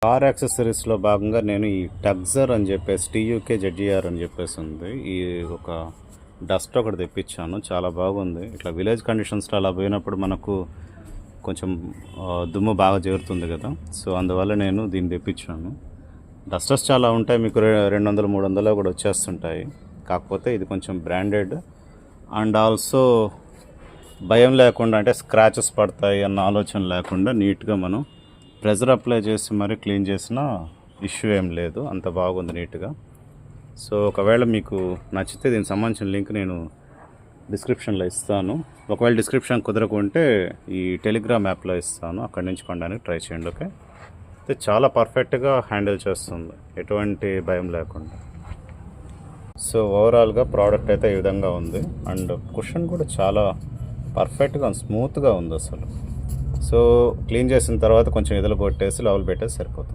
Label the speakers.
Speaker 1: Car యాక్సెసరీస్లో భాగంగా నేను ఈ టగ్జర్ అని చెప్పేసి TUKZER అని చెప్పేసి ఉంది. ఈ ఒక డస్ట్ ఒకటి తెప్పించాను, చాలా బాగుంది. ఇట్లా విలేజ్ కండిషన్స్లో అలా పోయినప్పుడు మనకు కొంచెం దుమ్ము బాగా చేరుతుంది కదా, సో అందువల్ల నేను దీన్ని తెప్పించాను. డస్టర్స్ చాలా ఉంటాయి, మీకు 200-300 కూడా వచ్చేస్తుంటాయి. కాకపోతే ఇది కొంచెం బ్రాండెడ్ అండ్ ఆల్సో భయం లేకుండా, అంటే స్క్రాచెస్ పడతాయి అన్న ఆలోచన లేకుండా నీట్గా మనం ప్రెజర్ అప్లై చేసి మరి క్లీన్ చేసిన ఇష్యూ ఏం లేదు, అంత బాగుంది నీట్గా. సో ఒకవేళ మీకు నచ్చితే దీనికి సంబంధించిన లింక్ నేను డిస్క్రిప్షన్లో ఇస్తాను. ఒకవేళ డిస్క్రిప్షన్ కుదరకుంటే ఈ టెలిగ్రామ్ యాప్లో ఇస్తాను, అక్కడి నుంచి కొనడానికి ట్రై చేయండి. ఓకే, అయితే చాలా పర్ఫెక్ట్గా హ్యాండిల్ చేస్తుంది, ఎటువంటి భయం లేకుండా. సో ఓవరాల్గా ప్రోడక్ట్ అయితే ఈ విధంగా ఉంది. అండ్ కుషన్ కూడా చాలా పర్ఫెక్ట్గా స్మూత్గా ఉంది అసలు. సో క్లీన్ చేసిన తర్వాత కొంచెం ఎదలు కొట్టేసి లెవెల్ పెట్టేసి సరిపోతుంది.